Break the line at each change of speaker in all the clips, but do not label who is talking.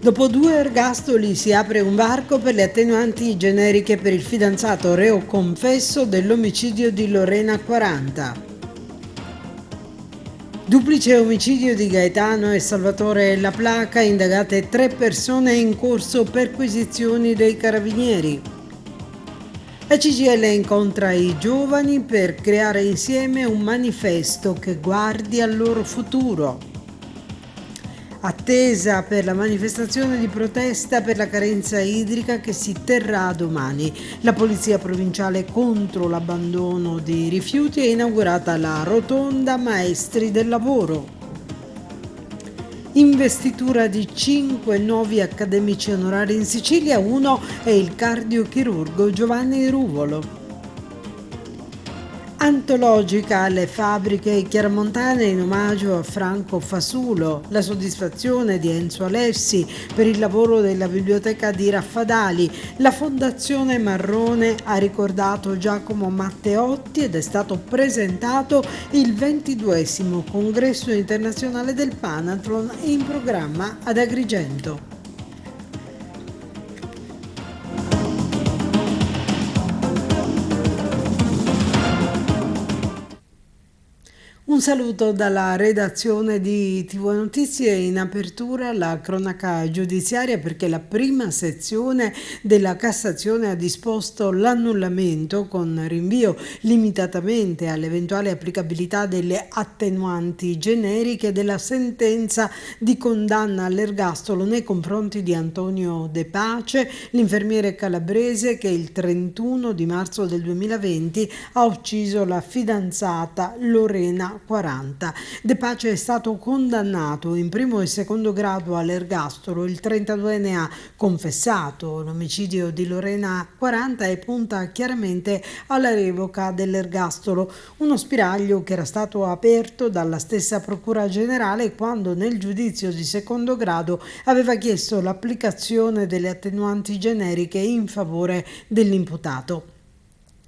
Dopo 2 ergastoli si apre un varco per le attenuanti generiche per il fidanzato reo confesso dell'omicidio di Lorena 40. Duplice omicidio di Gaetano e Salvatore La Placa, indagate 3 persone, in corso perquisizioni dei carabinieri. La CGIL incontra i giovani per creare insieme un manifesto che guardi al loro futuro. Attesa per la manifestazione di protesta per la carenza idrica che si terrà domani. La Polizia Provinciale contro l'abbandono di rifiuti è inaugurata la Rotonda Maestri del Lavoro. Investitura di 5 nuovi accademici onorari in Sicilia, uno è il cardiochirurgo Giovanni Ruvolo. Antologica alle fabbriche chiaramontane in omaggio a Franco Fasulo, la soddisfazione di Enzo Alessi per il lavoro della biblioteca di Raffadali. La Fondazione Marrone ha ricordato Giacomo Matteotti ed è stato presentato il 22° congresso internazionale del Panathlon in programma ad Agrigento. Un saluto dalla redazione di TV Notizie. In apertura la cronaca giudiziaria, perché la prima sezione della Cassazione ha disposto l'annullamento con rinvio limitatamente all'eventuale applicabilità delle attenuanti generiche della sentenza di condanna all'ergastolo nei confronti di Antonio De Pace, l'infermiere calabrese che il 31 di marzo del 2020 ha ucciso la fidanzata Lorena 40. De Pace è stato condannato in primo e secondo grado all'ergastolo. Il 32enne ha confessato l'omicidio di Lorena 40 e punta chiaramente alla revoca dell'ergastolo, uno spiraglio che era stato aperto dalla stessa Procura Generale quando nel giudizio di secondo grado aveva chiesto l'applicazione delle attenuanti generiche in favore dell'imputato.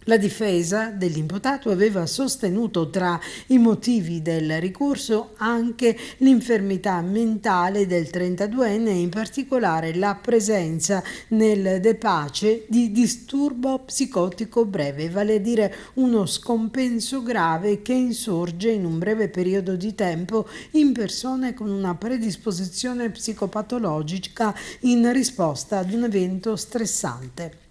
La difesa dell'imputato aveva sostenuto tra i motivi del ricorso anche l'infermità mentale del 32enne e in particolare la presenza nel De Pace di disturbo psicotico breve, vale a dire uno scompenso grave che insorge in un breve periodo di tempo in persone con una predisposizione psicopatologica in risposta ad un evento stressante.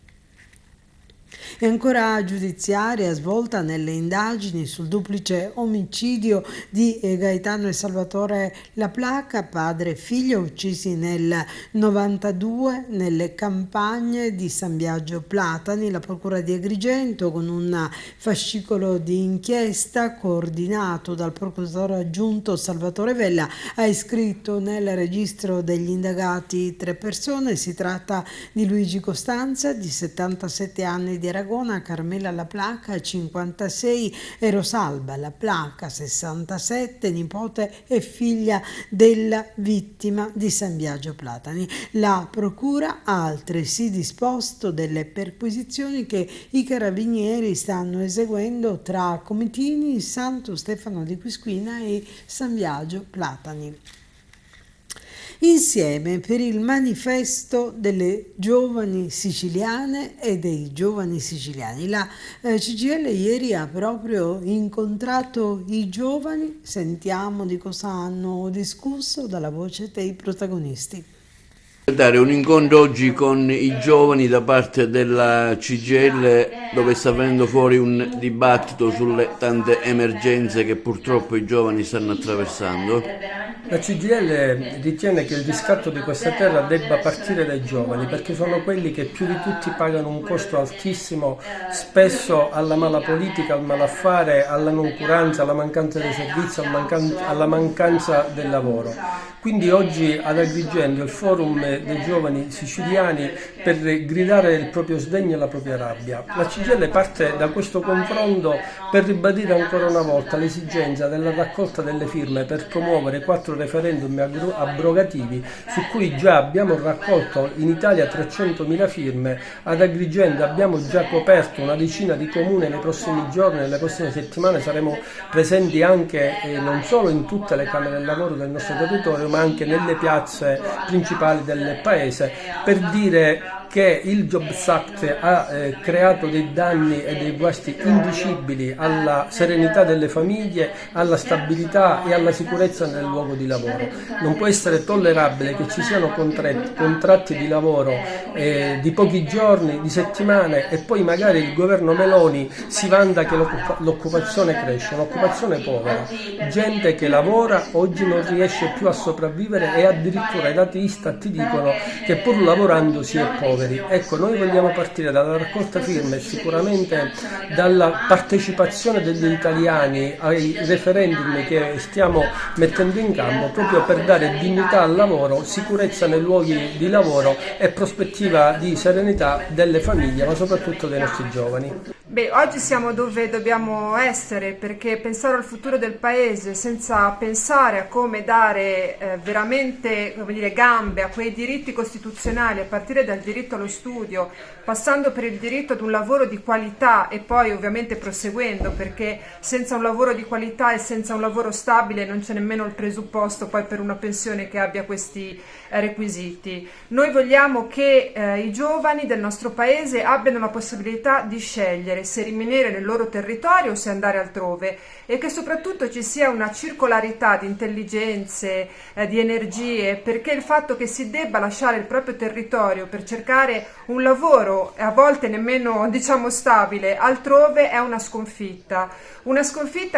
E ancora giudiziaria svolta nelle indagini sul duplice omicidio di Gaetano e Salvatore La Placa, padre e figlio uccisi nel 92 nelle campagne di San Biagio Platani. La Procura di Agrigento, con un fascicolo di inchiesta coordinato dal procuratore aggiunto Salvatore Vella, ha iscritto nel registro degli indagati 3 persone. Si tratta di Luigi Costanza, di 77 anni, di Aragona, Carmela La Placa 56 e Rosalba La Placa 67, nipote e figlia della vittima di San Biagio Platani. La procura ha altresì disposto delle perquisizioni che i carabinieri stanno eseguendo tra Comitini, Santo Stefano di Quisquina e San Biagio Platani. Insieme per il manifesto delle giovani siciliane e dei giovani siciliani. La CGIL ieri ha proprio incontrato i giovani. Sentiamo di cosa hanno discusso dalla voce dei protagonisti.
Dare un incontro oggi con i giovani da parte della CGIL, dove sta venendo fuori un dibattito sulle tante emergenze che purtroppo i giovani stanno attraversando.
La CGIL ritiene che il riscatto di questa terra debba partire dai giovani, perché sono quelli che più di tutti pagano un costo altissimo, spesso alla mala politica, al malaffare, alla noncuranza, alla mancanza dei servizi, alla mancanza del lavoro. Quindi oggi ad Agrigento il forum dei giovani siciliani per gridare il proprio sdegno e la propria rabbia. La CGIL parte da questo confronto per ribadire ancora una volta l'esigenza della raccolta delle firme per promuovere 4 referendum abrogativi su cui già abbiamo raccolto in Italia 300.000 firme. Ad Agrigento abbiamo già coperto una decina di comuni. Nei prossimi giorni, nelle prossime settimane saremo presenti anche non solo in tutte le camere del lavoro del nostro territorio, ma anche nelle piazze principali delle del paese, per dire che il Jobs Act ha creato dei danni e dei guasti indicibili alla serenità delle famiglie, alla stabilità e alla sicurezza nel luogo di lavoro. Non può essere tollerabile che ci siano contratti di lavoro di pochi giorni, di settimane, e poi magari il governo Meloni si vanta che l'occupazione cresce, un'occupazione povera, gente che lavora oggi non riesce più a sopravvivere e addirittura i dati Istat ti dicono che pur lavorando si è poveri. Ecco, noi vogliamo partire dalla raccolta firme e sicuramente dalla partecipazione degli italiani ai referendum che stiamo mettendo in campo, proprio per dare dignità al lavoro, sicurezza nei luoghi di lavoro e prospettiva di serenità delle famiglie, ma soprattutto dei nostri giovani.
Beh, oggi siamo dove dobbiamo essere, perché pensare al futuro del paese senza pensare a come dare veramente, come dire, gambe a quei diritti costituzionali, a partire dal diritto allo studio, passando per il diritto ad un lavoro di qualità e poi ovviamente proseguendo, perché senza un lavoro di qualità e senza un lavoro stabile non c'è nemmeno il presupposto poi per una pensione che abbia questi requisiti. Noi vogliamo che i giovani del nostro paese abbiano la possibilità di scegliere se rimanere nel loro territorio o se andare altrove, e che soprattutto ci sia una circolarità di intelligenze, di energie, perché il fatto che si debba lasciare il proprio territorio per cercare un lavoro, a volte nemmeno diciamo stabile, altrove è una sconfitta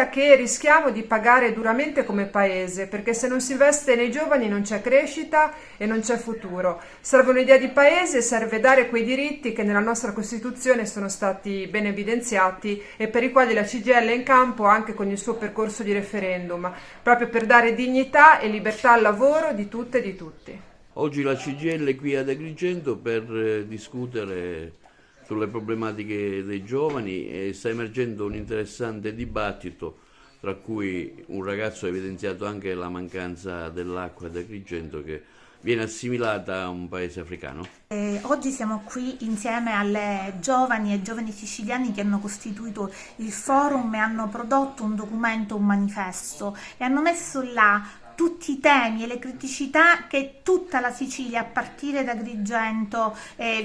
che rischiamo di pagare duramente come paese, perché se non si investe nei giovani non c'è crescita e non c'è futuro. Serve un'idea di paese, serve dare quei diritti che nella nostra Costituzione sono stati ben evidenziati e per i quali la CGIL è in campo anche con il suo percorso di referendum, proprio per dare dignità e libertà al lavoro di tutte e di tutti.
Oggi la CGIL è qui ad Agrigento per discutere sulle problematiche dei giovani e sta emergendo un interessante dibattito, tra cui un ragazzo ha evidenziato anche la mancanza dell'acqua ad Agrigento, che viene assimilata a un paese africano.
Oggi siamo qui insieme alle giovani e giovani siciliani che hanno costituito il forum e hanno prodotto un documento, un manifesto, e hanno messo là tutti i temi e le criticità che tutta la Sicilia, a partire da Agrigento,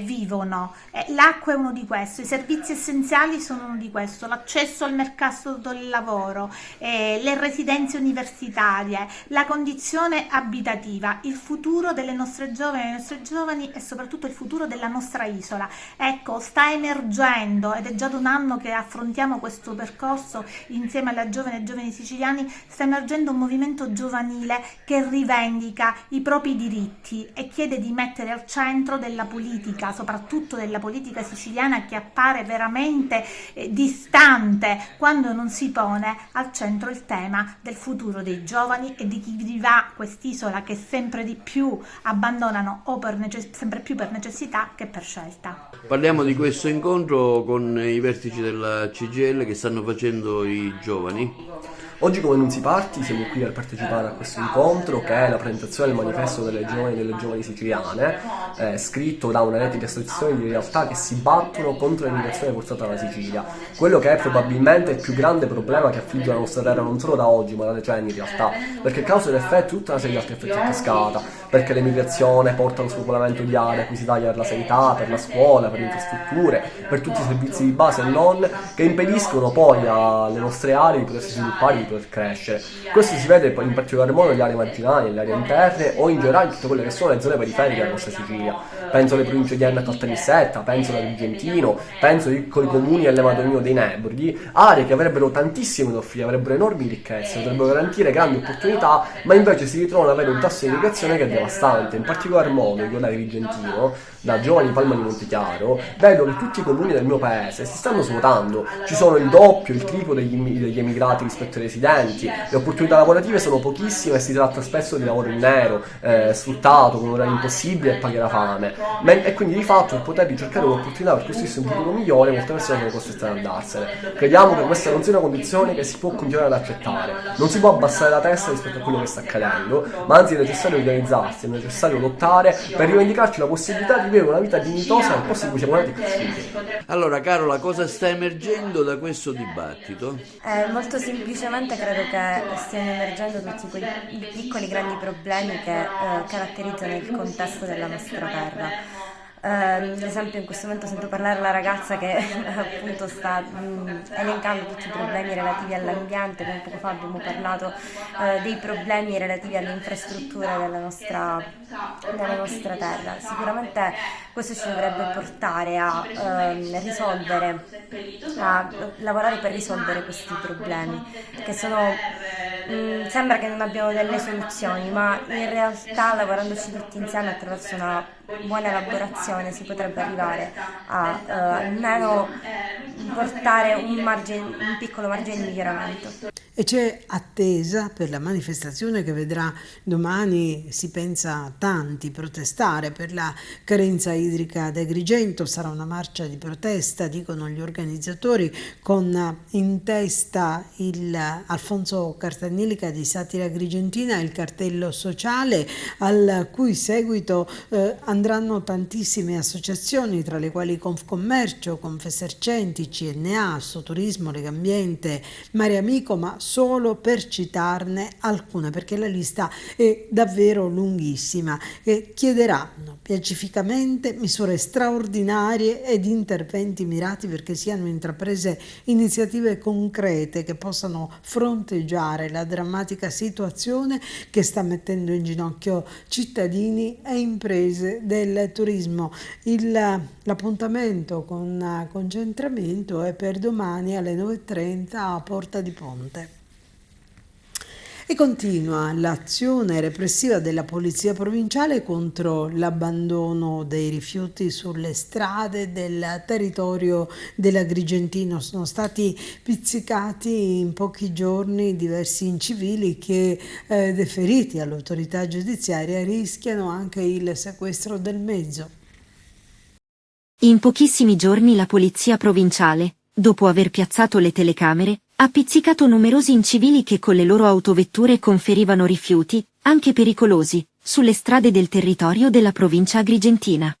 vivono. L'acqua è uno di questi, i servizi essenziali sono uno di questo, l'accesso al mercato del lavoro, le residenze universitarie, la condizione abitativa, il futuro delle nostre giovani e soprattutto il futuro della nostra isola. Ecco, sta emergendo, ed è già da un anno che affrontiamo questo percorso insieme alla giovani e giovani siciliani, sta emergendo un movimento giovanile che rivendica i propri diritti e chiede di mettere al centro della politica, soprattutto della politica siciliana, che appare veramente distante quando non si pone al centro il tema del futuro dei giovani e di chi vivrà quest'isola, che sempre di più abbandonano o sempre più per necessità che per scelta.
Parliamo di questo incontro con i vertici della CGIL che stanno facendo i giovani.
Oggi come Nunzi Parti siamo qui per partecipare a questo incontro, che è la presentazione del manifesto delle giovani e delle giovani siciliane, scritto da una rete di associazioni di realtà che si battono contro l'immigrazione forzata dalla Sicilia, quello che è probabilmente il più grande problema che affligge la nostra terra non solo da oggi ma da decenni in realtà, perché causa ed effetto tutta una serie di altri effetti a cascata, perché l'emigrazione porta allo spopolamento di aree a cui si taglia per la sanità, per la scuola, per le infrastrutture, per tutti i servizi di base e non, che impediscono poi alle nostre aree di potersi sviluppare, di poter crescere. Questo si vede in particolar modo nelle aree marginali, nelle aree interne o in generale in tutte quelle che sono le zone periferiche della nostra Sicilia. Penso alle province di Enna e Caltanissetta, penso all'Agrigentino, penso ai piccoli comuni alle Madonnino dei Nebrodi, aree che avrebbero tantissimo da offrire, avrebbero enormi ricchezze, potrebbero garantire grandi opportunità, ma invece si ritrovano ad avere un tasso di immigrazione che è devastante. In particolar modo io da Agrigentino, da giovani di Palma di Montechiaro, vedo che tutti i comuni del mio paese si stanno svuotando, ci sono il doppio, il triplo degli emigrati rispetto ai residenti, le opportunità lavorative sono pochissime e si tratta spesso di lavoro in nero, sfruttato, con orari impossibili e paghi la fame, e quindi di fatto per poter ricercare un'opportunità per costruirsi un futuro migliore molte persone sono costrette ad andarsene. Crediamo che questa non sia una condizione che si può continuare ad accettare, non si può abbassare la testa rispetto a quello che sta accadendo, ma anzi è necessario organizzarsi, è necessario lottare per rivendicarci la possibilità di vivere una vita dignitosa nel posto in cui siamo nati e cresciuti.
Allora Carola, cosa sta emergendo da questo dibattito?
Molto semplicemente credo che stiano emergendo tutti quei piccoli grandi problemi che caratterizzano il contesto della nostra terra. Ad esempio in questo momento sento parlare la ragazza che appunto sta elencando tutti i problemi relativi all'ambiente, come poco fa abbiamo parlato dei problemi relativi alle infrastrutture della nostra terra. Sicuramente questo ci dovrebbe portare a lavorare per risolvere questi problemi, che sembra che non abbiamo delle soluzioni, ma in realtà lavorandoci tutti insieme attraverso una buona elaborazione si potrebbe arrivare a almeno portare un piccolo margine di miglioramento.
E c'è attesa per la manifestazione che vedrà domani, si pensa, tanti protestare per la carenza idrica ad Agrigento. Sarà una marcia di protesta, dicono gli organizzatori, con in testa il Alfonso Cartanilica di Satira Agrigentina, il cartello sociale, al cui seguito andranno tantissime associazioni, tra le quali Confcommercio, Confesercenti, CNA, Soturismo, Legambiente, Mare Amico, ma solo per citarne alcune, perché la lista è davvero lunghissima, e chiederanno pacificamente misure straordinarie ed interventi mirati perché siano intraprese iniziative concrete che possano fronteggiare la drammatica situazione che sta mettendo in ginocchio cittadini e imprese del turismo. L'appuntamento con concentramento è per domani alle 9:30 a Porta di Ponte. E continua l'azione repressiva della Polizia Provinciale contro l'abbandono dei rifiuti sulle strade del territorio dell'Agrigentino. Sono stati pizzicati in pochi giorni diversi incivili che, deferiti all'autorità giudiziaria, rischiano anche il sequestro del mezzo.
In pochissimi giorni la Polizia Provinciale, dopo aver piazzato le telecamere, ha pizzicato numerosi incivili che con le loro autovetture conferivano rifiuti, anche pericolosi, sulle strade del territorio della provincia agrigentina.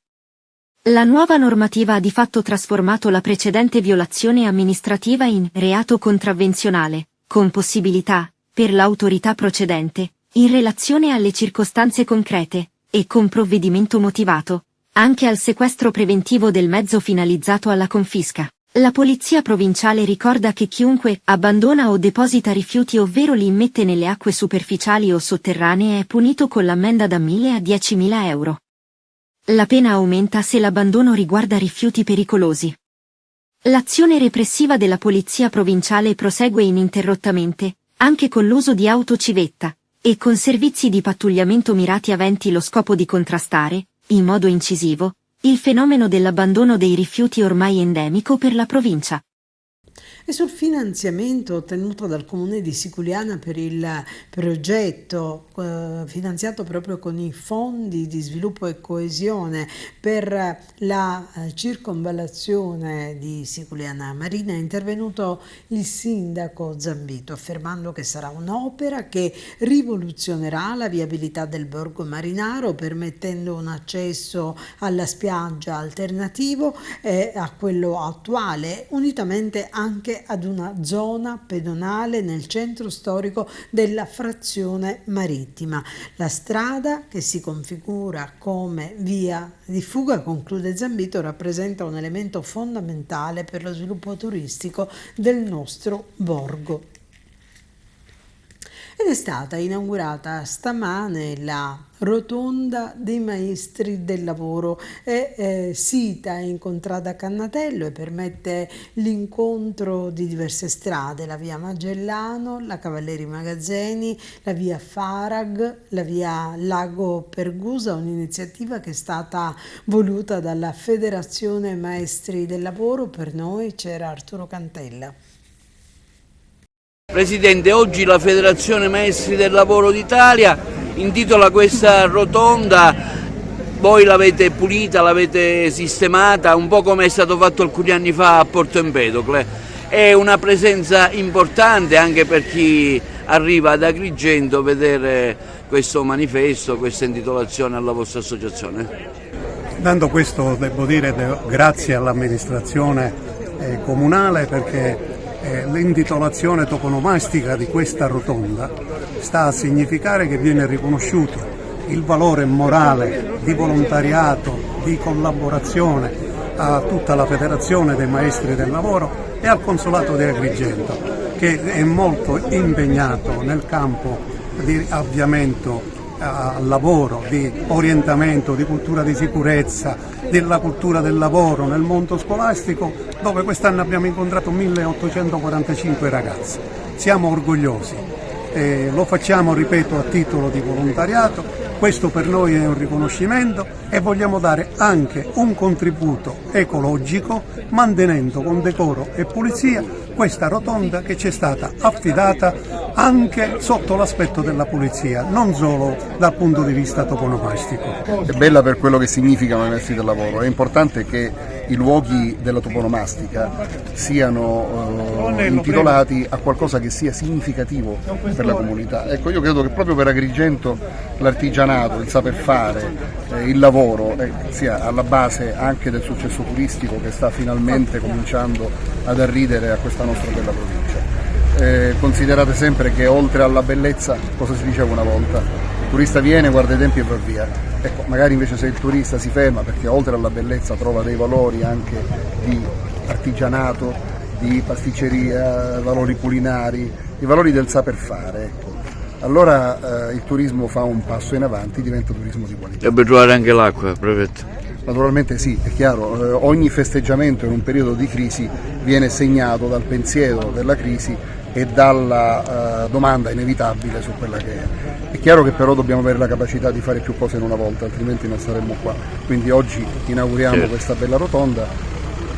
La nuova normativa ha di fatto trasformato la precedente violazione amministrativa in reato contravvenzionale, con possibilità, per l'autorità procedente, in relazione alle circostanze concrete, e con provvedimento motivato, anche al sequestro preventivo del mezzo finalizzato alla confisca. La Polizia Provinciale ricorda che chiunque abbandona o deposita rifiuti ovvero li immette nelle acque superficiali o sotterranee è punito con l'ammenda da 1.000 a 10.000 euro. La pena aumenta se l'abbandono riguarda rifiuti pericolosi. L'azione repressiva della Polizia Provinciale prosegue ininterrottamente, anche con l'uso di autocivetta, e con servizi di pattugliamento mirati aventi lo scopo di contrastare, in modo incisivo, il fenomeno dell'abbandono dei rifiuti ormai endemico per la provincia.
E sul finanziamento ottenuto dal Comune di Siculiana per il progetto finanziato proprio con i fondi di sviluppo e coesione per la circonvallazione di Siculiana Marina, è intervenuto il sindaco Zambito affermando che sarà un'opera che rivoluzionerà la viabilità del borgo marinaro, permettendo un accesso alla spiaggia alternativo a quello attuale, unitamente anche ad una zona pedonale nel centro storico della frazione marittima. La strada, che si configura come via di fuga, conclude Zambito, rappresenta un elemento fondamentale per lo sviluppo turistico del nostro borgo. Ed è stata inaugurata stamane la Rotonda dei Maestri del Lavoro, è sita in contrada Cannatello e permette l'incontro di diverse strade, la via Magellano, la Cavalleri Magazzeni, la via Farag, la via Lago Pergusa, un'iniziativa che è stata voluta dalla Federazione Maestri del Lavoro. Per noi c'era Arturo Cantella.
Presidente, oggi la Federazione Maestri del Lavoro d'Italia intitola questa rotonda, voi l'avete pulita, l'avete sistemata, un po' come è stato fatto alcuni anni fa a Porto Empedocle. È una presenza importante anche per chi arriva ad Agrigento a vedere questo manifesto, questa intitolazione alla vostra associazione.
Dando questo, devo dire, grazie all'amministrazione comunale, perché l'intitolazione toponomastica di questa rotonda sta a significare che viene riconosciuto il valore morale di volontariato, di collaborazione a tutta la Federazione dei Maestri del Lavoro e al Consolato di Agrigento, che è molto impegnato nel campo di avviamento al lavoro, di orientamento, di cultura di sicurezza, della cultura del lavoro nel mondo scolastico, dove quest'anno abbiamo incontrato 1845 ragazzi. Siamo orgogliosi, lo facciamo, ripeto, a titolo di volontariato. Questo per noi è un riconoscimento e vogliamo dare anche un contributo ecologico, mantenendo con decoro e pulizia questa rotonda che ci è stata affidata anche sotto l'aspetto della pulizia, non solo dal punto di vista toponomastico.
È bella per quello che significano i maestri del lavoro, è importante che i luoghi della toponomastica siano intitolati a qualcosa che sia significativo per la comunità. Ecco, io credo che proprio per Agrigento l'artigianato, il saper fare, il lavoro sia alla base anche del successo turistico che sta finalmente cominciando ad arridere a questa nostra bella provincia. Considerate sempre che oltre alla bellezza, cosa si diceva una volta, il turista viene, guarda i tempi e va via. Ecco, magari invece se il turista si ferma perché oltre alla bellezza trova dei valori anche di artigianato, di pasticceria, valori culinari, i valori del saper fare, ecco. Allora il turismo fa un passo in avanti, diventa turismo di qualità.
E per trovare anche l'acqua, prefetto?
Naturalmente sì, è chiaro, ogni festeggiamento in un periodo di crisi viene segnato dal pensiero della crisi e dalla domanda inevitabile su quella che è. È chiaro che però dobbiamo avere la capacità di fare più cose in una volta, altrimenti non saremmo qua. Quindi oggi inauguriamo questa bella rotonda,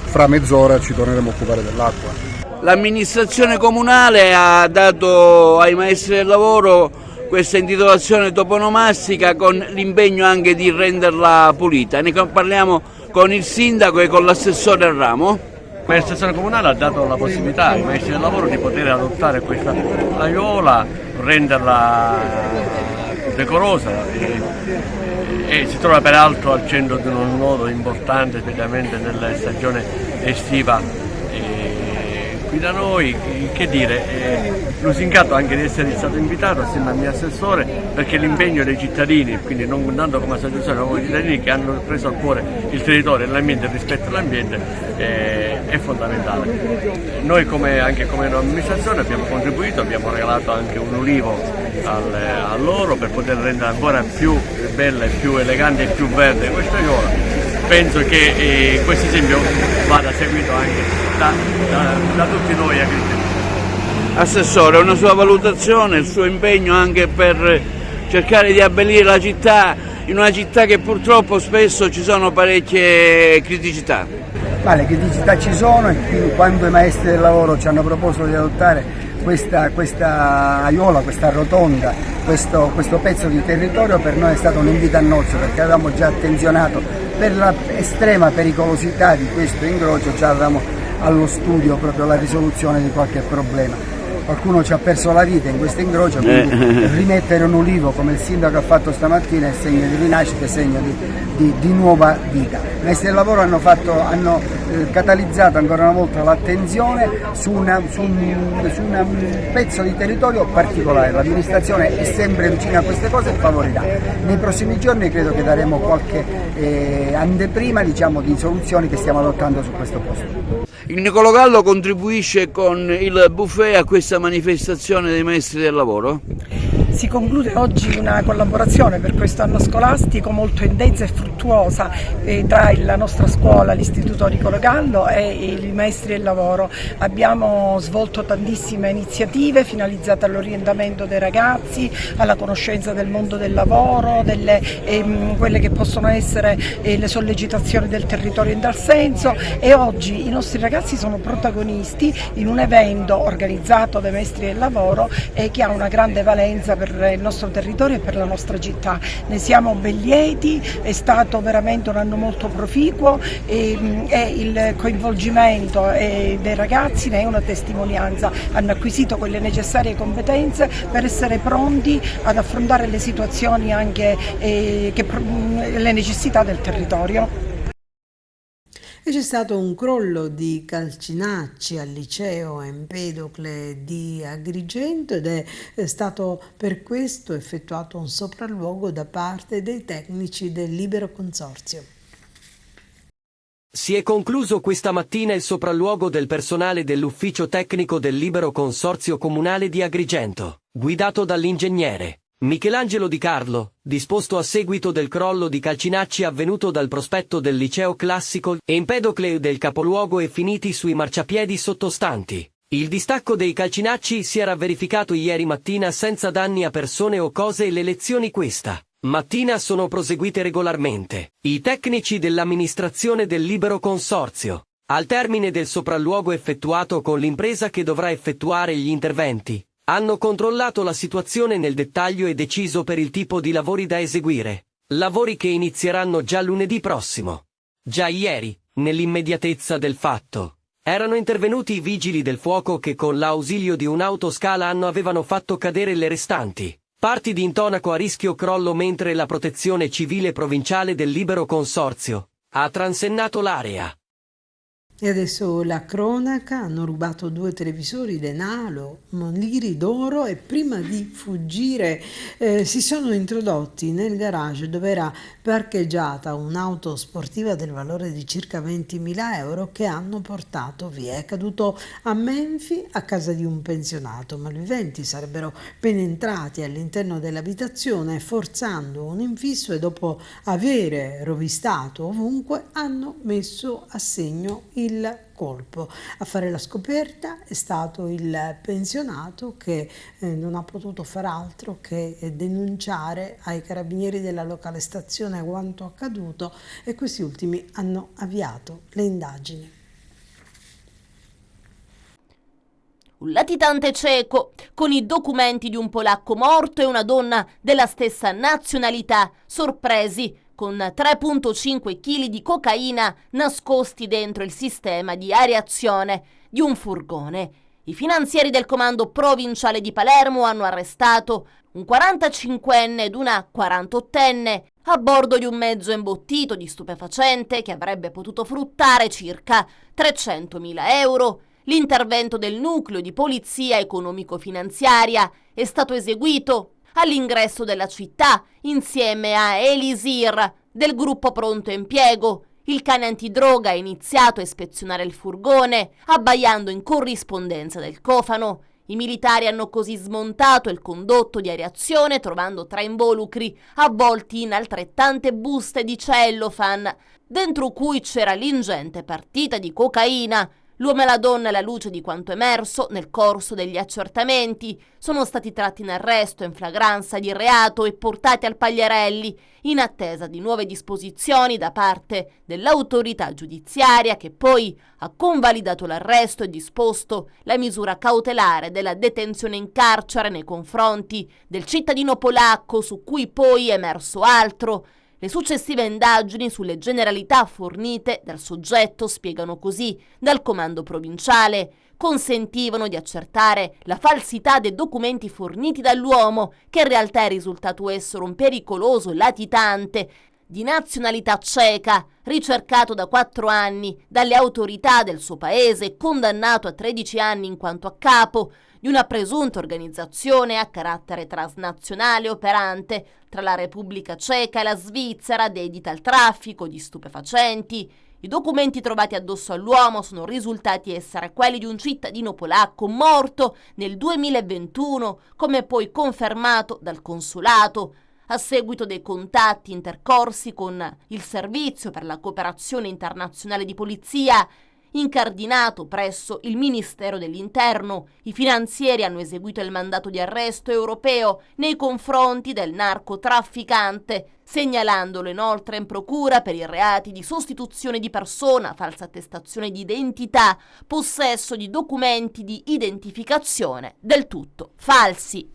fra mezz'ora ci torneremo a occupare dell'acqua.
L'amministrazione comunale ha dato ai maestri del lavoro questa intitolazione toponomastica con l'impegno anche di renderla pulita. Ne parliamo con il sindaco e con l'assessore al ramo.
L'amministrazione comunale ha dato la possibilità ai maestri del lavoro di poter adottare questa aiuola, renderla decorosa e si trova peraltro al centro di un nodo importante, specialmente nella stagione estiva qui da noi. Che dire, lusingato anche di essere stato invitato assieme al mio assessore, perché l'impegno dei cittadini, quindi non tanto come associazione ma come cittadini che hanno preso a cuore il territorio e l'ambiente, il rispetto all'ambiente, è fondamentale. Noi anche come amministrazione abbiamo contribuito, abbiamo regalato anche un ulivo a loro per poter rendere ancora più bella, più elegante e più verde questa aiuola. Penso che questo esempio vada seguito anche da tutti noi agricoli.
Assessore, una sua valutazione, il suo impegno anche per cercare di abbellire la città, in una città che purtroppo spesso ci sono parecchie criticità.
Ma le criticità ci sono e quando i maestri del lavoro ci hanno proposto di adottare questa aiuola, questa rotonda, questo pezzo di territorio, per noi è stato un invito a nozze, perché avevamo già attenzionato per la estrema pericolosità di questo incrocio, già avevamo allo studio proprio la risoluzione di qualche problema. Qualcuno ci ha perso la vita in questo incrocio, quindi rimettere un ulivo come il sindaco ha fatto stamattina è segno di rinascita, è segno di nuova vita. I maestri del lavoro hanno catalizzato ancora una volta l'attenzione su un pezzo di territorio particolare. L'amministrazione è sempre vicina a queste cose e favorirà. Nei prossimi giorni credo che daremo qualche anteprima, diciamo, di soluzioni che stiamo adottando su questo posto.
Il Niccolò Gallo contribuisce con il buffet a questa manifestazione dei maestri del lavoro?
Si conclude oggi una collaborazione per questo anno scolastico molto intensa e fruttuosa tra la nostra scuola, l'Istituto Niccolò Gallo e i maestri del lavoro. Abbiamo svolto tantissime iniziative finalizzate all'orientamento dei ragazzi, alla conoscenza del mondo del lavoro, quelle che possono essere le sollecitazioni del territorio in tal senso, e oggi i nostri ragazzi sono protagonisti in un evento organizzato dai maestri del lavoro e che ha una grande valenza per per il nostro territorio e per la nostra città. Ne siamo ben lieti, è stato veramente un anno molto proficuo e il coinvolgimento dei ragazzi ne è una testimonianza. Hanno acquisito quelle necessarie competenze per essere pronti ad affrontare le situazioni anche le necessità del territorio.
E c'è stato un crollo di calcinacci al liceo Empedocle di Agrigento ed è stato per questo effettuato un sopralluogo da parte dei tecnici del Libero Consorzio.
Si è concluso questa mattina il sopralluogo del personale dell'ufficio tecnico del Libero Consorzio Comunale di Agrigento, guidato dall'ingegnere Michelangelo Di Carlo, disposto a seguito del crollo di calcinacci avvenuto dal prospetto del liceo classico Empedocle del capoluogo e finiti sui marciapiedi sottostanti. Il distacco dei calcinacci si era verificato ieri mattina senza danni a persone o cose e le lezioni questa mattina sono proseguite regolarmente. I tecnici dell'amministrazione del Libero Consorzio, al termine del sopralluogo effettuato con l'impresa che dovrà effettuare gli interventi, hanno controllato la situazione nel dettaglio e deciso per il tipo di lavori da eseguire, lavori che inizieranno già lunedì prossimo. Già ieri, nell'immediatezza del fatto, erano intervenuti i vigili del fuoco che con l'ausilio di un'autoscala avevano fatto cadere le restanti parti di intonaco a rischio crollo mentre la protezione civile provinciale del Libero Consorzio ha transennato l'area.
E adesso la cronaca: hanno rubato 2 televisori denaro, monili d'oro e prima di fuggire si sono introdotti nel garage dove era parcheggiata un'auto sportiva del valore di circa 20.000 euro che hanno portato via. È caduto a Menfi, a casa di un pensionato. Malviventi sarebbero penetrati all'interno dell'abitazione forzando un infisso e dopo avere rovistato ovunque hanno messo a segno il colpo. A fare la scoperta è stato il pensionato che non ha potuto far altro che denunciare ai carabinieri della locale stazione quanto accaduto e questi ultimi hanno avviato le indagini.
Un latitante cieco con i documenti di un polacco morto e una donna della stessa nazionalità sorpresi con 3,5 kg di cocaina nascosti dentro il sistema di areazione di un furgone. I finanzieri del comando provinciale di Palermo hanno arrestato un 45enne ed una 48enne a bordo di un mezzo imbottito di stupefacente che avrebbe potuto fruttare circa 300.000 euro. L'intervento del nucleo di polizia economico-finanziaria è stato eseguito all'ingresso della città insieme a Elisir del gruppo Pronto Impiego. Il cane antidroga ha iniziato a ispezionare il furgone, abbaiando in corrispondenza del cofano. I militari hanno così smontato il condotto di areazione trovando 3 involucri avvolti in altrettante buste di cellophane, dentro cui c'era l'ingente partita di cocaina. L'uomo e la donna, alla luce di quanto emerso nel corso degli accertamenti, sono stati tratti in arresto in flagranza di reato e portati al Pagliarelli in attesa di nuove disposizioni da parte dell'autorità giudiziaria che poi ha convalidato l'arresto e disposto la misura cautelare della detenzione in carcere nei confronti del cittadino polacco, su cui poi è emerso altro. Le successive indagini sulle generalità fornite dal soggetto, spiegano così dal comando provinciale, consentivano di accertare la falsità dei documenti forniti dall'uomo, che in realtà è risultato essere un pericoloso latitante di nazionalità ceca, ricercato da 4 anni dalle autorità del suo paese, condannato a 13 anni in quanto a capo di una presunta organizzazione a carattere transnazionale operante tra la Repubblica Ceca e la Svizzera, dedita al traffico di stupefacenti. I documenti trovati addosso all'uomo sono risultati essere quelli di un cittadino polacco morto nel 2021, come poi confermato dal consolato. A seguito dei contatti intercorsi con il Servizio per la Cooperazione Internazionale di Polizia, incardinato presso il Ministero dell'Interno, i finanzieri hanno eseguito il mandato di arresto europeo nei confronti del narcotrafficante, segnalandolo inoltre in procura per i reati di sostituzione di persona, falsa attestazione di identità, possesso di documenti di identificazione del tutto falsi.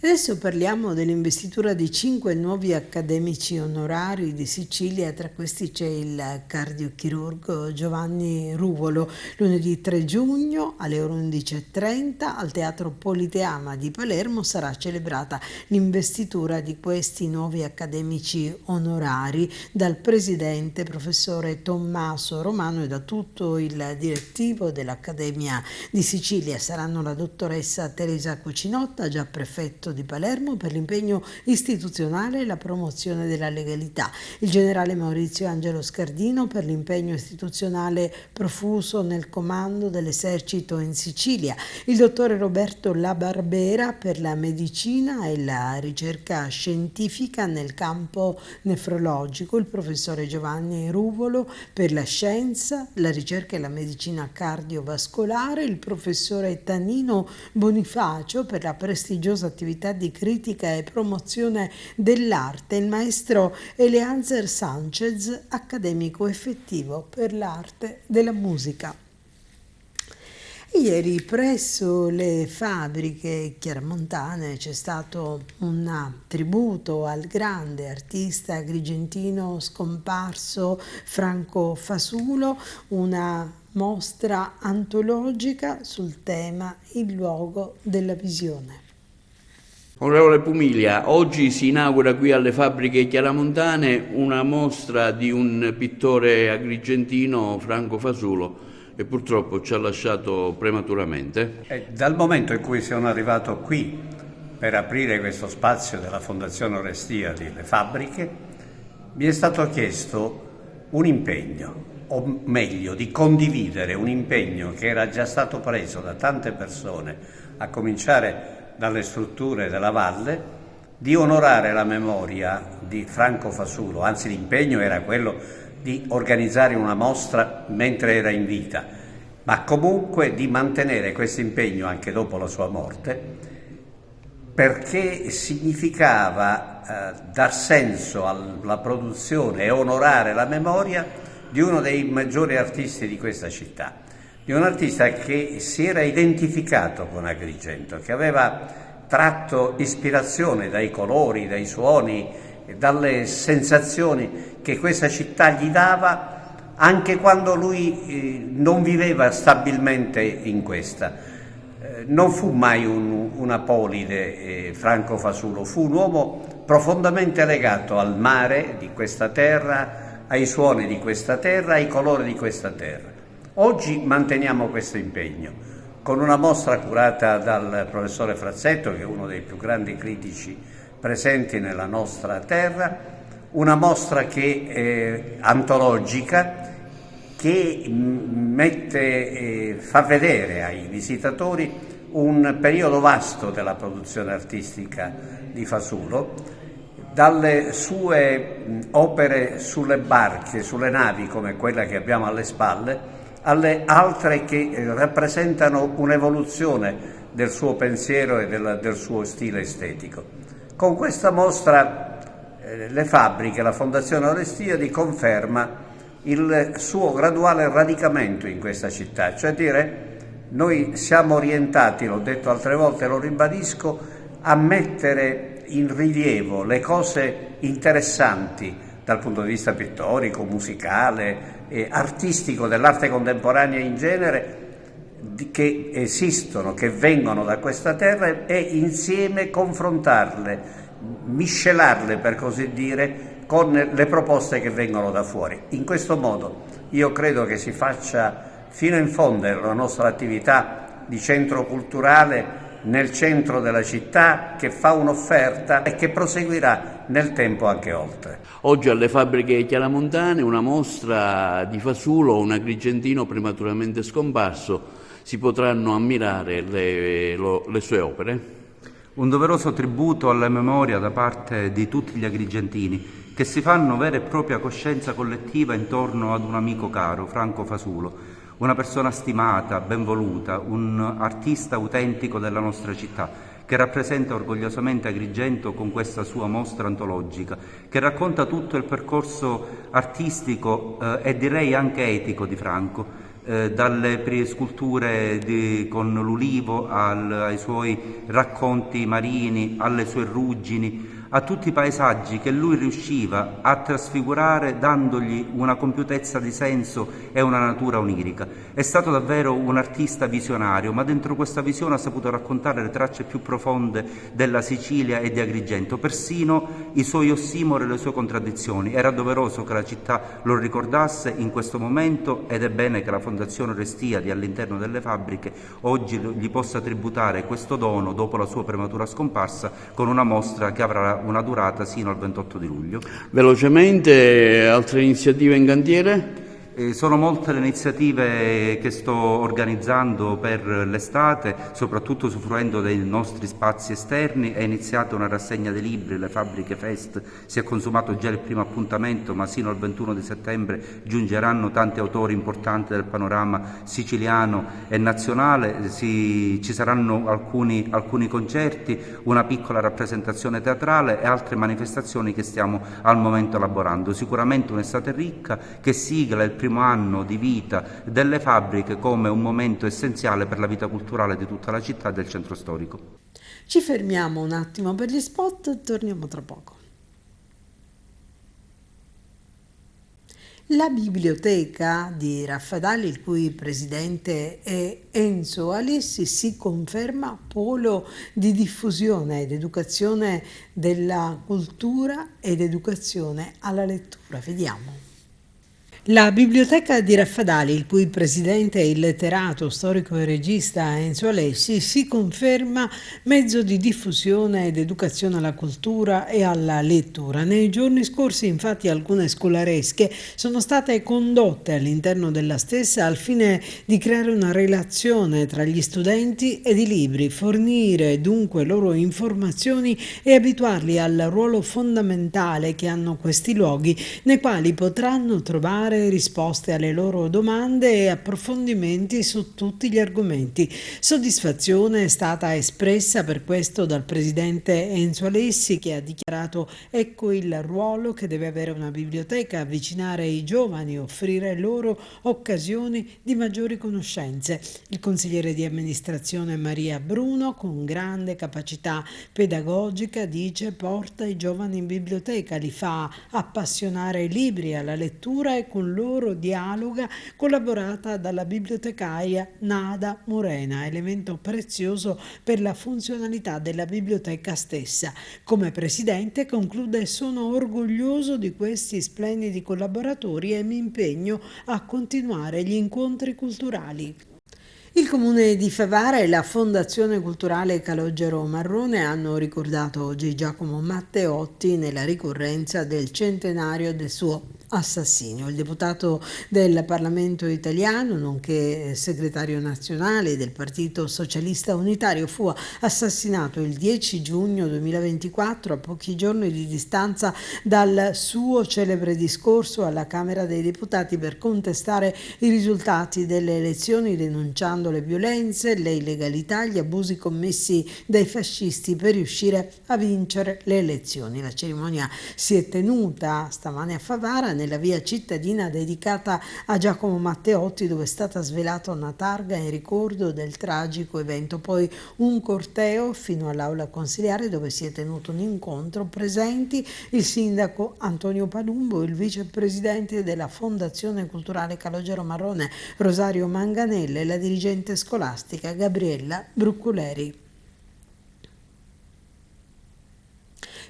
Adesso parliamo dell'investitura di 5 nuovi accademici onorari di Sicilia, tra questi c'è il cardiochirurgo Giovanni Ruvolo. Lunedì 3 giugno alle ore 11:30 al Teatro Politeama di Palermo sarà celebrata l'investitura di questi nuovi accademici onorari dal presidente professore Tommaso Romano e da tutto il direttivo dell'Accademia di Sicilia. Saranno la dottoressa Teresa Cucinotta, già prefetto di Palermo, per l'impegno istituzionale e la promozione della legalità, il generale Maurizio Angelo Scardino per l'impegno istituzionale profuso nel comando dell'esercito in Sicilia, il dottore Roberto La Barbera per la medicina e la ricerca scientifica nel campo nefrologico, il professore Giovanni Ruvolo per la scienza, la ricerca e la medicina cardiovascolare, il professore Tanino Bonifacio per la prestigiosa attività di critica e promozione dell'arte, il maestro Eleazar Sanchez, accademico effettivo per l'arte della musica. Ieri presso le fabbriche chiaramontane c'è stato un tributo al grande artista agrigentino scomparso Franco Fasulo, una mostra antologica sul tema Il luogo della visione.
Onorevole Pumiglia, oggi si inaugura qui alle fabbriche chiaramontane una mostra di un pittore agrigentino, Franco Fasulo, che purtroppo ci ha lasciato prematuramente.
Dal momento in cui sono arrivato qui per aprire questo spazio della Fondazione Orestiadi, le fabbriche, mi è stato chiesto un impegno, o meglio di condividere un impegno che era già stato preso da tante persone, a cominciare dalle strutture della valle, di onorare la memoria di Franco Fasulo. Anzi, l'impegno era quello di organizzare una mostra mentre era in vita, ma comunque di mantenere questo impegno anche dopo la sua morte, perché significava dar senso alla produzione e onorare la memoria di uno dei maggiori artisti di questa città, di un artista che si era identificato con Agrigento, che aveva tratto ispirazione dai colori, dai suoni, dalle sensazioni che questa città gli dava, anche quando lui non viveva stabilmente in questa. Non fu mai un apolide Franco Fasulo, fu un uomo profondamente legato al mare di questa terra, ai suoni di questa terra, ai colori di questa terra. Oggi manteniamo questo impegno con una mostra curata dal professore Frazzetto, che è uno dei più grandi critici presenti nella nostra terra, una mostra che è antologica, che fa vedere ai visitatori un periodo vasto della produzione artistica di Fasulo, dalle sue opere sulle barche, sulle navi come quella che abbiamo alle spalle, alle altre che rappresentano un'evoluzione del suo pensiero e del suo stile estetico. Con questa mostra le fabbriche, la Fondazione Orestiadi conferma il suo graduale radicamento in questa città, cioè dire, noi siamo orientati, l'ho detto altre volte, lo ribadisco, a mettere in rilievo le cose interessanti dal punto di vista pittorico, musicale, artistico, dell'arte contemporanea in genere, che esistono, che vengono da questa terra, e insieme confrontarle, miscelarle per così dire, con le proposte che vengono da fuori. In questo modo io credo che si faccia fino in fondo la nostra attività di centro culturale nel centro della città, che fa un'offerta e che proseguirà nel tempo anche oltre.
Oggi alle fabbriche chiaramontane una mostra di Fasulo, un agrigentino prematuramente scomparso, si potranno ammirare le sue opere.
Un doveroso tributo alla memoria da parte di tutti gli agrigentini che si fanno vera e propria coscienza collettiva intorno ad un amico caro, Franco Fasulo, una persona stimata, ben voluta, un artista autentico della nostra città, che rappresenta orgogliosamente Agrigento con questa sua mostra antologica, che racconta tutto il percorso artistico e direi anche etico di Franco, dalle sculture con l'ulivo ai suoi racconti marini, alle sue ruggini, a tutti i paesaggi che lui riusciva a trasfigurare dandogli una compiutezza di senso e una natura onirica. È stato davvero un artista visionario, ma dentro questa visione ha saputo raccontare le tracce più profonde della Sicilia e di Agrigento, persino i suoi ossimori e le sue contraddizioni. Era doveroso che la città lo ricordasse in questo momento ed è bene che la Fondazione Restiadi all'interno delle fabbriche oggi gli possa tributare questo dono dopo la sua prematura scomparsa con una mostra che avrà una durata sino al 28 di luglio.
Velocemente, altre iniziative in cantiere?
Sono molte le iniziative che sto organizzando per l'estate, soprattutto usufruendo dei nostri spazi esterni. È iniziata una rassegna dei libri, le Fabbriche Fest, si è consumato già il primo appuntamento, ma sino al 21 di settembre giungeranno tanti autori importanti del panorama siciliano e nazionale. Ci saranno alcuni concerti, una piccola rappresentazione teatrale e altre manifestazioni che stiamo al momento elaborando. Sicuramente un'estate ricca che sigla il primo anno di vita delle fabbriche come un momento essenziale per la vita culturale di tutta la città e del centro storico.
Ci fermiamo un attimo per gli spot, torniamo tra poco. La biblioteca di Raffadali, il cui presidente è Enzo Alessi, si conferma polo di diffusione ed educazione della cultura ed educazione alla lettura. Vediamo. La Biblioteca di Raffadali, il cui presidente è il letterato, storico e regista Enzo Alessi, si conferma mezzo di diffusione ed educazione alla cultura e alla lettura. Nei giorni scorsi, infatti, alcune scolaresche sono state condotte all'interno della stessa al fine di creare una relazione tra gli studenti ed i libri, fornire dunque loro informazioni e abituarli al ruolo fondamentale che hanno questi luoghi, nei quali potranno trovare risposte alle loro domande e approfondimenti su tutti gli argomenti. Soddisfazione è stata espressa per questo dal presidente Enzo Alessi, che ha dichiarato: ecco il ruolo che deve avere una biblioteca, avvicinare i giovani, offrire loro occasioni di maggiori conoscenze. Il consigliere di amministrazione Maria Bruno, con grande capacità pedagogica, dice: porta i giovani in biblioteca, li fa appassionare ai libri, alla lettura e con loro dialoga, collaborata dalla bibliotecaria Nada Morena, elemento prezioso per la funzionalità della biblioteca stessa. Come presidente conclude: sono orgoglioso di questi splendidi collaboratori e mi impegno a continuare gli incontri culturali. Il Comune di Favara e la Fondazione Culturale Calogero Marrone hanno ricordato oggi Giacomo Matteotti nella ricorrenza del centenario del suo assassinio. Il deputato del Parlamento italiano, nonché segretario nazionale del Partito Socialista Unitario, fu assassinato il 10 giugno 2024, a pochi giorni di distanza dal suo celebre discorso alla Camera dei Deputati per contestare i risultati delle elezioni, denunciando le violenze, le illegalità, gli abusi commessi dai fascisti per riuscire a vincere le elezioni. La cerimonia si è tenuta stamane a Favara, nella via cittadina dedicata a Giacomo Matteotti, dove è stata svelata una targa in ricordo del tragico evento, poi un corteo fino all'aula consiliare dove si è tenuto un incontro, presenti il sindaco Antonio Palumbo, il vicepresidente della Fondazione Culturale Calogero Marrone Rosario Manganella e la dirigente scolastica Gabriella Bruccoleri.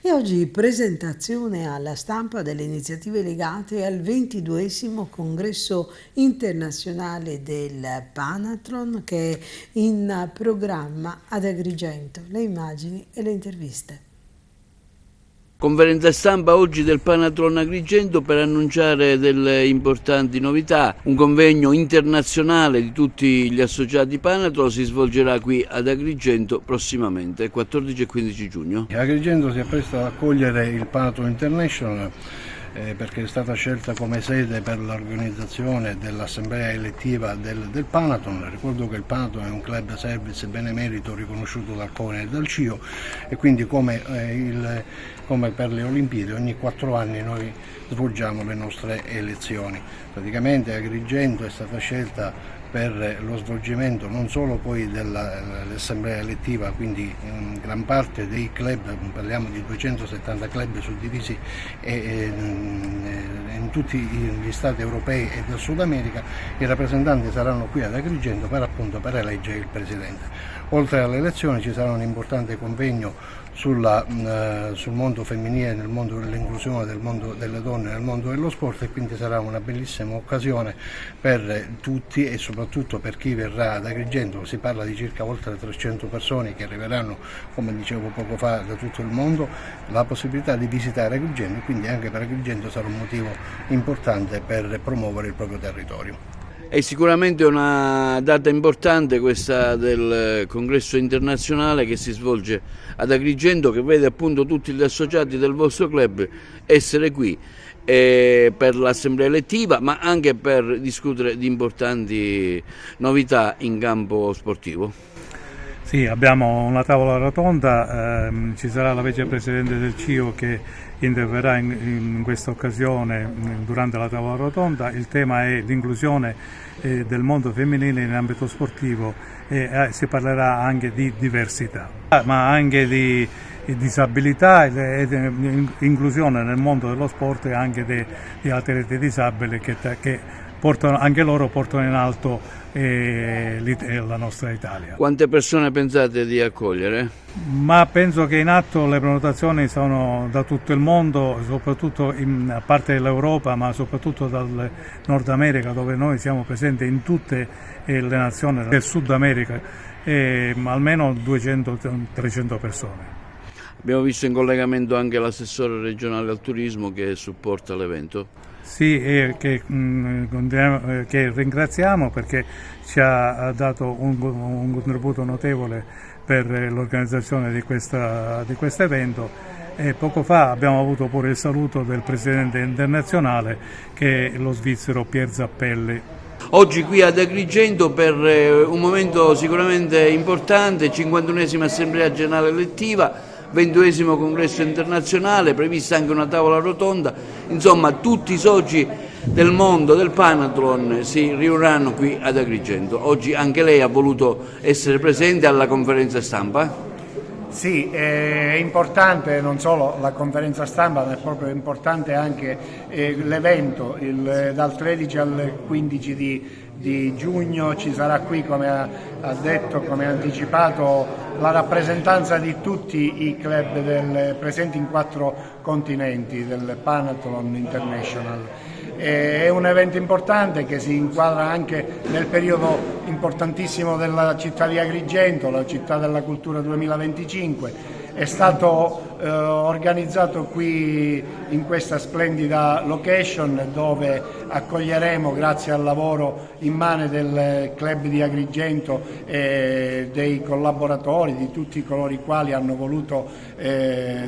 E oggi presentazione alla stampa delle iniziative legate al 22esimo congresso internazionale del Panathlon, che è in programma ad Agrigento. Le immagini e le interviste.
Conferenza stampa oggi del Panathlon Agrigento per annunciare delle importanti novità. Un convegno internazionale di tutti gli associati Panathlon si svolgerà qui ad Agrigento prossimamente, 14 e 15 giugno.
Agrigento si appresta ad accogliere il Panathlon International
perché è stata scelta come sede per l'organizzazione dell'assemblea elettiva del Panathon. Ricordo che il Panathon è un club service benemerito riconosciuto dal CONI e dal CIO, e quindi come per le Olimpiadi ogni 4 anni noi svolgiamo le nostre elezioni. Praticamente Agrigento è stata scelta per lo svolgimento non solo poi dell'assemblea elettiva, quindi in gran parte dei club, parliamo di 270 club suddivisi in tutti gli stati europei e del Sud America. I rappresentanti saranno qui ad Agrigento per eleggere il presidente. Oltre alle elezioni ci sarà un importante convegno sul mondo femminile, nel mondo dell'inclusione, del mondo delle donne, nel mondo dello sport, e quindi sarà una bellissima occasione per tutti e soprattutto per chi verrà ad Agrigento. Si parla di circa oltre 300 persone che arriveranno, come dicevo poco fa, da tutto il mondo, la possibilità di visitare Agrigento, e quindi anche per Agrigento sarà un motivo importante per promuovere il proprio territorio.
È sicuramente una data importante questa del congresso internazionale che si svolge ad Agrigento, che vede appunto tutti gli associati del vostro club essere qui per l'assemblea elettiva, ma anche per discutere di importanti novità in campo sportivo.
Sì, abbiamo una tavola rotonda, ci sarà la vicepresidente del CIO che interverrà in questa occasione durante la tavola rotonda. Il tema è l'inclusione del mondo femminile in ambito sportivo, e si parlerà anche di diversità, ma anche di disabilità e di inclusione nel mondo dello sport, e anche di atleti disabili che portano, anche loro portano in alto la nostra Italia.
Quante persone pensate di accogliere?
Ma penso che in atto le prenotazioni sono da tutto il mondo, soprattutto a parte l'Europa, ma soprattutto dal Nord America, dove noi siamo presenti in tutte le nazioni del Sud America, almeno 200-300 persone.
Abbiamo visto in collegamento anche l'assessore regionale al turismo che supporta l'evento.
Sì, che ringraziamo perché ci ha dato un contributo notevole per l'organizzazione di questo evento, e poco fa abbiamo avuto pure il saluto del presidente internazionale, che è lo svizzero Pier Zappelli.
Oggi qui ad Agrigento per un momento sicuramente importante, 51esima Assemblea Generale Elettiva, 22esimo congresso internazionale, prevista anche una tavola rotonda, insomma tutti i soci del mondo del Panathon si riuniranno qui ad Agrigento. Oggi anche lei ha voluto essere presente alla conferenza stampa?
Sì, è importante non solo la conferenza stampa, ma è proprio importante anche l'evento. Dal 13 al 15 di giugno ci sarà qui, come ha detto, come ha anticipato, la rappresentanza di tutti i club presenti in 4 continenti del Panathon International. È un evento importante che si inquadra anche nel periodo importantissimo della città di Agrigento, la città della cultura 2025. È stato organizzato qui in questa splendida location, dove accoglieremo, grazie al lavoro immane del club di Agrigento e dei collaboratori, di tutti coloro i quali hanno voluto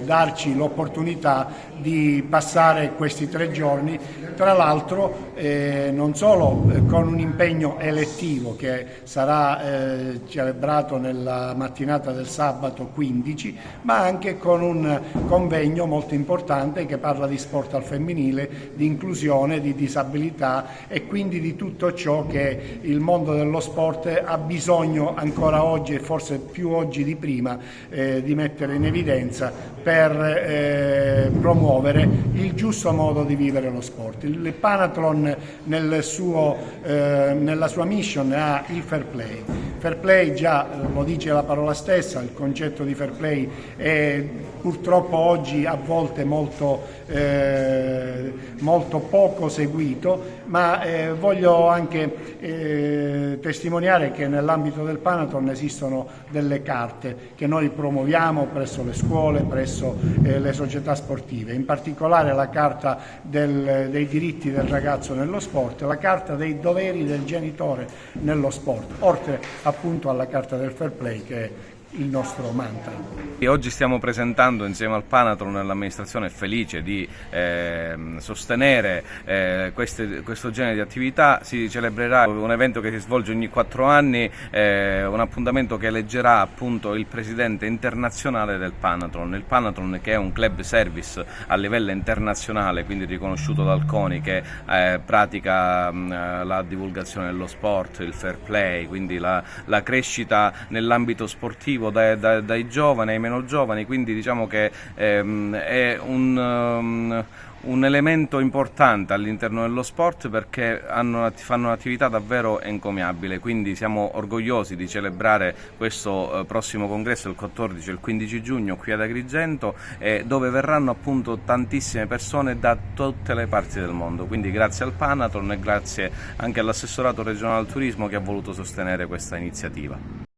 darci l'opportunità di passare questi 3 giorni, tra l'altro non solo con un impegno elettivo che sarà celebrato nella mattinata del sabato 15, ma anche con un convegno molto importante che parla di sport al femminile, di inclusione, di disabilità, e quindi di tutto ciò che il mondo dello sport ha bisogno ancora oggi, e forse più oggi di prima, di mettere in evidenza per promuovere il giusto modo di vivere lo sport. Il Panathon nella sua mission ha il fair play. Fair play, già lo dice la parola stessa, il concetto di fair play è purtroppo oggi a volte molto poco seguito, ma voglio anche testimoniare che nell'ambito del Panathon esistono delle carte che noi promuoviamo presso le scuole, presso le società sportive, in particolare la carta dei diritti del ragazzo nello sport, la carta dei doveri del genitore nello sport, oltre appunto alla carta del fair play, che
il nostro mantra.
E oggi stiamo presentando insieme al Panathlon, e l'amministrazione è felice di sostenere questo genere di attività. Si celebrerà un evento che si svolge ogni 4 anni, un appuntamento che eleggerà appunto il presidente internazionale del Panathlon. Il Panathlon, che è un club service a livello internazionale, quindi riconosciuto dal CONI, che pratica la divulgazione dello sport, il fair play, quindi la crescita nell'ambito sportivo dai giovani ai meno giovani, quindi diciamo che è un elemento importante all'interno dello sport, perché fanno un'attività davvero encomiabile, quindi siamo orgogliosi di celebrare questo prossimo congresso il 14 e il 15 giugno qui ad Agrigento, dove verranno appunto tantissime persone da tutte le parti del mondo, quindi grazie al Panathlon e grazie anche all'assessorato regionale al turismo che ha voluto sostenere questa iniziativa.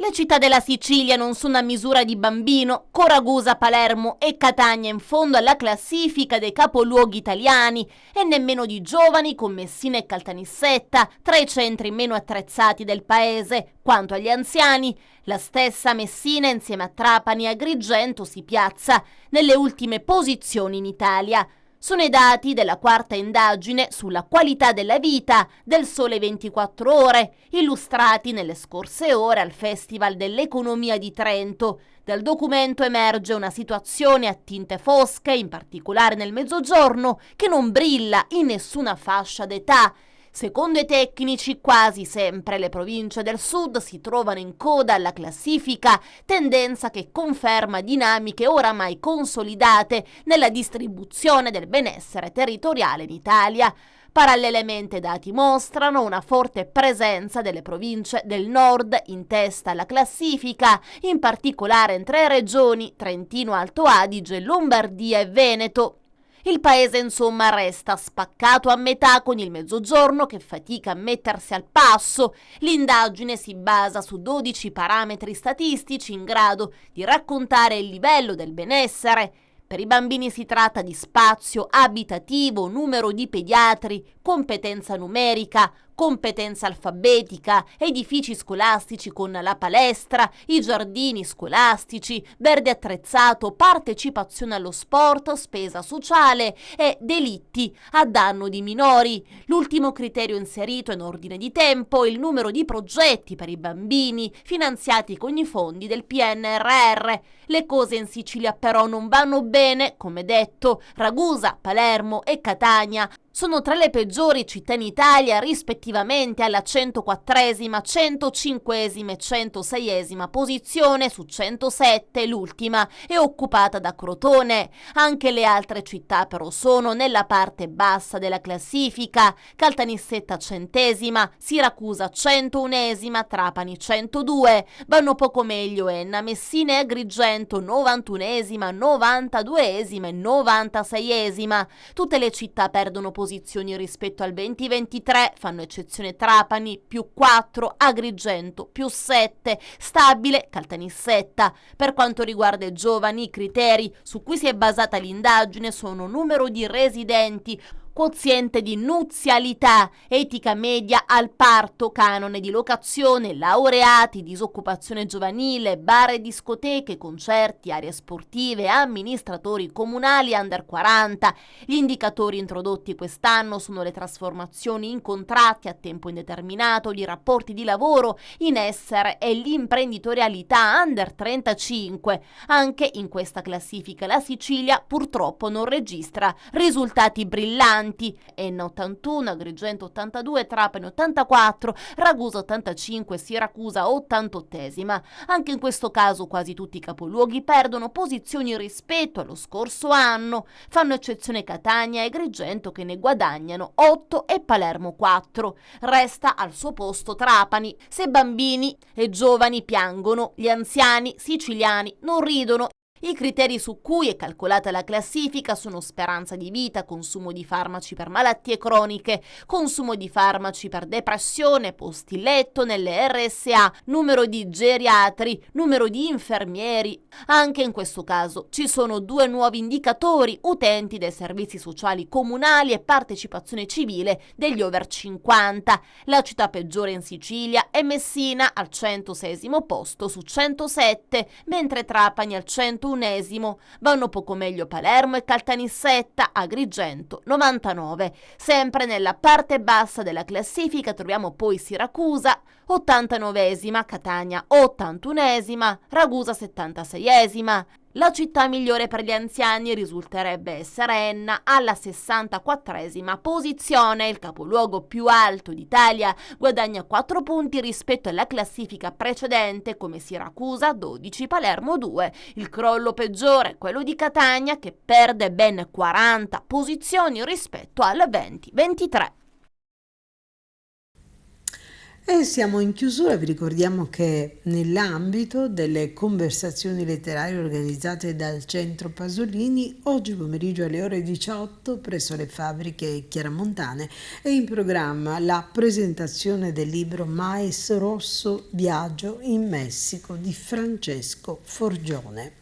Le città della Sicilia non sono a misura di bambino, con Ragusa, Palermo e Catania in fondo alla classifica dei capoluoghi italiani, e nemmeno di giovani con Messina e Caltanissetta, tra i centri meno attrezzati del paese. Quanto agli anziani, la stessa Messina insieme a Trapani e Agrigento si piazza nelle ultime posizioni in Italia. Sono i dati della quarta indagine sulla qualità della vita del Sole 24 Ore, illustrati nelle scorse ore al Festival dell'Economia di Trento. Dal documento emerge una situazione a tinte fosche, in particolare nel Mezzogiorno, che non brilla in nessuna fascia d'età. Secondo i tecnici, quasi sempre le province del sud si trovano in coda alla classifica, tendenza che conferma dinamiche oramai consolidate nella distribuzione del benessere territoriale in Italia. Parallelamente i dati mostrano una forte presenza delle province del nord in testa alla classifica, in particolare in 3 regioni: Trentino, Alto Adige, Lombardia e Veneto. Il paese insomma resta spaccato a metà, con il Mezzogiorno che fatica a mettersi al passo. L'indagine si basa su 12 parametri statistici in grado di raccontare il livello del benessere. Per i bambini si tratta di spazio abitativo, numero di pediatri, competenza numerica, competenza alfabetica, edifici scolastici con la palestra, i giardini scolastici, verde attrezzato, partecipazione allo sport, spesa sociale e delitti a danno di minori. L'ultimo criterio inserito in ordine di tempo è il numero di progetti per i bambini finanziati con i fondi del PNRR. Le cose in Sicilia però non vanno bene, come detto. Ragusa, Palermo e Catania sono tra le peggiori città in Italia, rispettivamente alla 104esima, 105esima e 106esima posizione su 107, l'ultima è occupata da Crotone. Anche le altre città però sono nella parte bassa della classifica: Caltanissetta 100esima, Siracusa 101esima, Trapani 102, vanno poco meglio Enna, Messina e Agrigento 91esima, 92esima e 96esima. Tutte le città perdono posizioni rispetto al 2023, fanno eccezione Trapani più 4, Agrigento più 7, stabile Caltanissetta. Per quanto riguarda i giovani, i criteri su cui si è basata l'indagine sono numero di residenti, quoziente di nuzialità, etica media al parto, canone di locazione, laureati, disoccupazione giovanile, bar e discoteche, concerti, aree sportive, amministratori comunali under 40. Gli indicatori introdotti quest'anno sono le trasformazioni in contratti a tempo indeterminato, i rapporti di lavoro in essere e l'imprenditorialità under 35. Anche in questa classifica la Sicilia purtroppo non registra risultati brillanti. Enna 81, Agrigento 82, Trapani 84, Ragusa 85, Siracusa 88esima. Anche in questo caso quasi tutti i capoluoghi perdono posizioni rispetto allo scorso anno. Fanno eccezione Catania e Agrigento, che ne guadagnano 8 e Palermo 4. Resta al suo posto Trapani. Se bambini e giovani piangono, gli anziani siciliani non ridono. I criteri su cui è calcolata la classifica sono speranza di vita, consumo di farmaci per malattie croniche, consumo di farmaci per depressione, posti letto nelle RSA, numero di geriatri, numero di infermieri. Anche in questo caso ci sono 2 nuovi indicatori: utenti dei servizi sociali comunali e partecipazione civile degli over 50. La città peggiore in Sicilia è Messina al 106° posto su 107, mentre Trapani al 101°. Vanno poco meglio Palermo e Caltanissetta, Agrigento 99. Sempre nella parte bassa della classifica troviamo poi Siracusa 89°, Catania 81°, Ragusa 76°. La città migliore per gli anziani risulterebbe essere Enna alla 64° posizione. Il capoluogo più alto d'Italia guadagna 4 punti rispetto alla classifica precedente, come Siracusa 12, Palermo 2. Il crollo peggiore è quello di Catania, che perde ben 40 posizioni rispetto al 2023.
E siamo in chiusura, vi ricordiamo che nell'ambito delle conversazioni letterarie organizzate dal Centro Pasolini, oggi pomeriggio alle ore 18 presso le fabbriche chiaramontane è in programma la presentazione del libro Mais Rosso Viaggio in Messico di Francesco Forgione.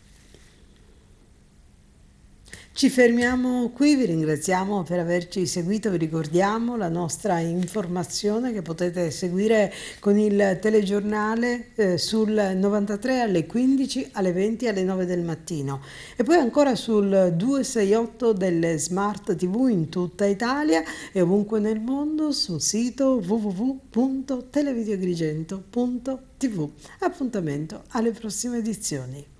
Ci fermiamo qui, vi ringraziamo per averci seguito, vi ricordiamo la nostra informazione che potete seguire con il telegiornale sul 93 alle 15, alle 20 alle 9 del mattino e poi ancora sul 268 delle Smart TV in tutta Italia e ovunque nel mondo sul sito www.televideoagrigento.tv. Appuntamento alle prossime edizioni.